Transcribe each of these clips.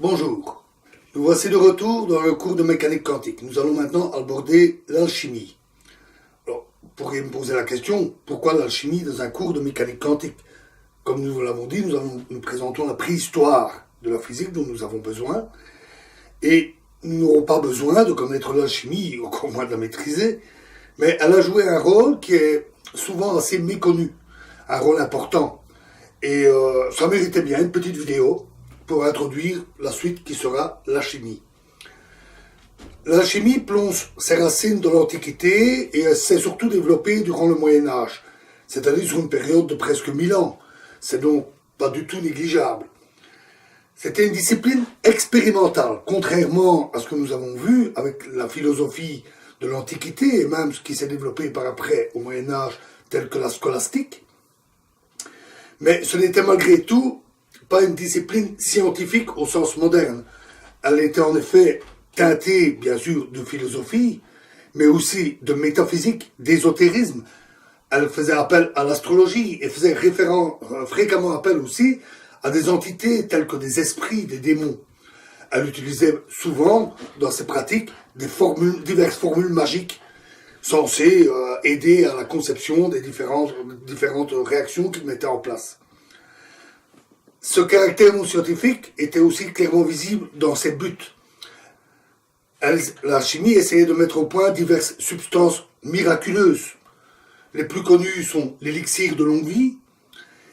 Bonjour, nous voici de retour dans le cours de mécanique quantique. Nous allons maintenant aborder l'alchimie. Alors, vous pourriez me poser la question, pourquoi l'alchimie dans un cours de mécanique quantique? Comme nous vous l'avons dit, nous présentons la préhistoire de la physique dont nous avons besoin. Et nous n'aurons pas besoin de connaître l'alchimie, encore moins de la maîtriser, mais elle a joué un rôle qui est souvent assez méconnu, un rôle important. Et ça méritait bien une petite vidéo pour introduire la suite qui sera l'alchimie. L'alchimie plonge ses racines dans l'Antiquité et elle s'est surtout développée durant le Moyen-Âge, c'est-à-dire sur une période de presque 1000 ans. C'est donc pas du tout négligeable. C'était une discipline expérimentale, contrairement à ce que nous avons vu avec la philosophie de l'Antiquité et même ce qui s'est développé par après au Moyen-Âge, tel que la scolastique. Mais ce n'était malgré tout pas une discipline scientifique au sens moderne. Elle était en effet teintée, bien sûr, de philosophie, mais aussi de métaphysique, d'ésotérisme. Elle faisait appel à l'astrologie et faisait fréquemment appel aussi à des entités telles que des esprits, des démons. Elle utilisait souvent, dans ses pratiques, diverses formules magiques censées aider à la conception des différentes réactions qu'il mettait en place. Ce caractère non scientifique était aussi clairement visible dans ses buts. La chimie essayait de mettre au point diverses substances miraculeuses. Les plus connues sont l'élixir de longue vie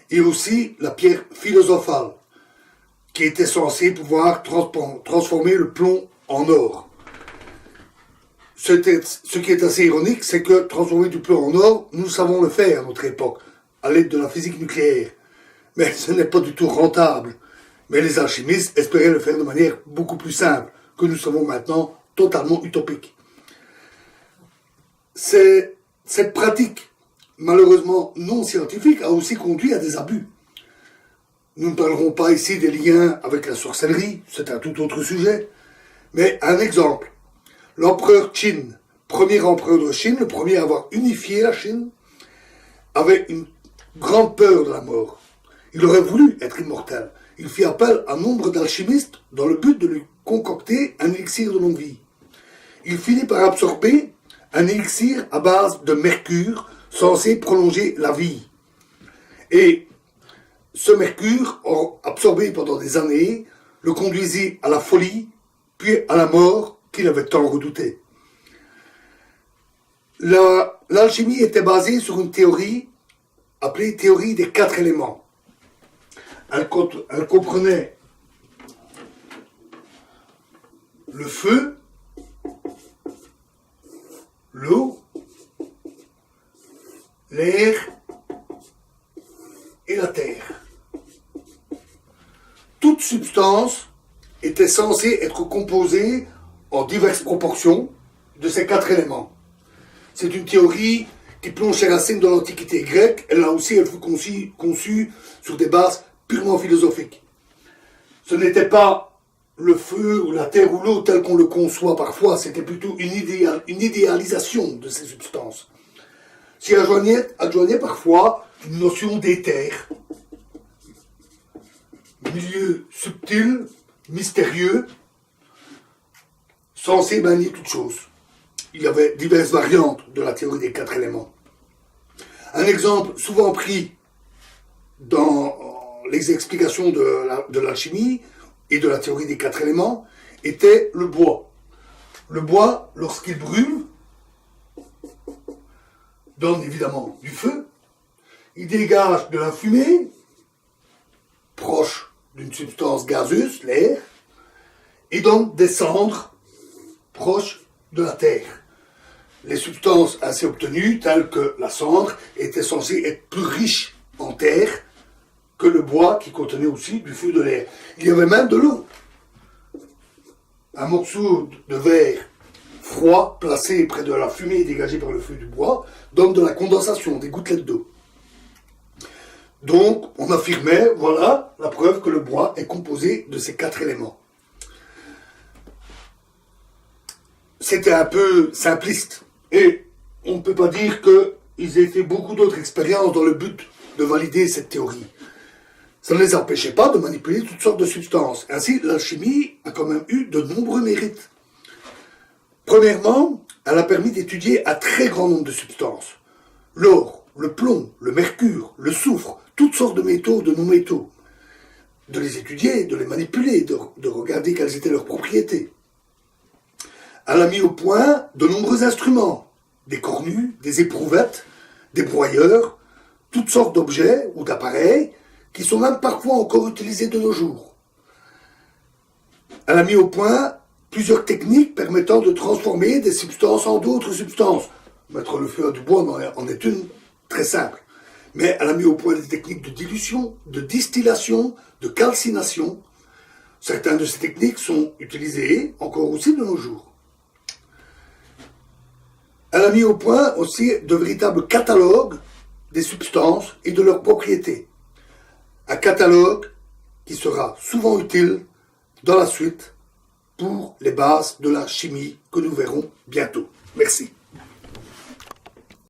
et aussi la pierre philosophale, qui était censée pouvoir transformer le plomb en or. Ce qui est assez ironique, c'est que transformer du plomb en or, nous savons le faire à notre époque, à l'aide de la physique nucléaire. Mais ce n'est pas du tout rentable. Mais les alchimistes espéraient le faire de manière beaucoup plus simple, que nous savons maintenant totalement utopique. Cette pratique, malheureusement non scientifique, a aussi conduit à des abus. Nous ne parlerons pas ici des liens avec la sorcellerie, c'est un tout autre sujet. Mais un exemple, l'empereur Qin, premier empereur de Chine, le premier à avoir unifié la Chine, avait une grande peur de la mort. Il aurait voulu être immortel. Il fit appel à nombre d'alchimistes dans le but de lui concocter un élixir de longue vie. Il finit par absorber un élixir à base de mercure censé prolonger la vie. Et ce mercure, absorbé pendant des années, le conduisit à la folie, puis à la mort qu'il avait tant redoutée. L'alchimie était basée sur une théorie appelée théorie des 4 éléments. Elle comprenait le feu, l'eau, l'air et la terre. Toute substance était censée être composée en diverses proportions de ces 4 éléments. C'est une théorie qui plonge ses racines dans l'Antiquité grecque. Elle fut conçue sur des bases purement philosophiques. Ce n'était pas le feu ou la terre ou l'eau tel qu'on le conçoit parfois, c'était plutôt une idéalisation de ces substances. S'y adjoignait parfois une notion d'éther, milieu subtil, mystérieux, censé bannir toute chose. Il y avait diverses variantes de la théorie des 4 éléments. Un exemple souvent pris dans les explications de l'alchimie et de la théorie des 4 éléments était le bois. Le bois, lorsqu'il brûle, donne évidemment du feu, il dégage de la fumée, proche d'une substance gazeuse, l'air, et donc des cendres proches de la terre. Les substances ainsi obtenues, telles que la cendre, étaient censées être plus riches en terre que le bois qui contenait aussi du feu et de l'air. Il y avait même de l'eau. Un morceau de verre froid placé près de la fumée dégagée par le feu du bois donne de la condensation, des gouttelettes d'eau. Donc, on affirmait, voilà la preuve que le bois est composé de ces 4 éléments. C'était un peu simpliste. Et on ne peut pas dire qu'ils aient fait beaucoup d'autres expériences dans le but de valider cette théorie. Ça ne les empêchait pas de manipuler toutes sortes de substances. Ainsi, l'alchimie a quand même eu de nombreux mérites. Premièrement, elle a permis d'étudier un très grand nombre de substances. L'or, le plomb, le mercure, le soufre, toutes sortes de métaux, de non-métaux. De les étudier, de les manipuler, de regarder quelles étaient leurs propriétés. Elle a mis au point de nombreux instruments, des cornues, des éprouvettes, des broyeurs, toutes sortes d'objets ou d'appareils qui sont même parfois encore utilisés de nos jours. Elle a mis au point plusieurs techniques permettant de transformer des substances en d'autres substances. Mettre le feu à du bois en est une très simple. Mais elle a mis au point des techniques de dilution, de distillation, de calcination. Certaines de ces techniques sont utilisées encore aussi de nos jours. Elle a mis au point aussi de véritables catalogues des substances et de leurs propriétés. Un catalogue qui sera souvent utile dans la suite pour les bases de la chimie que nous verrons bientôt. Merci.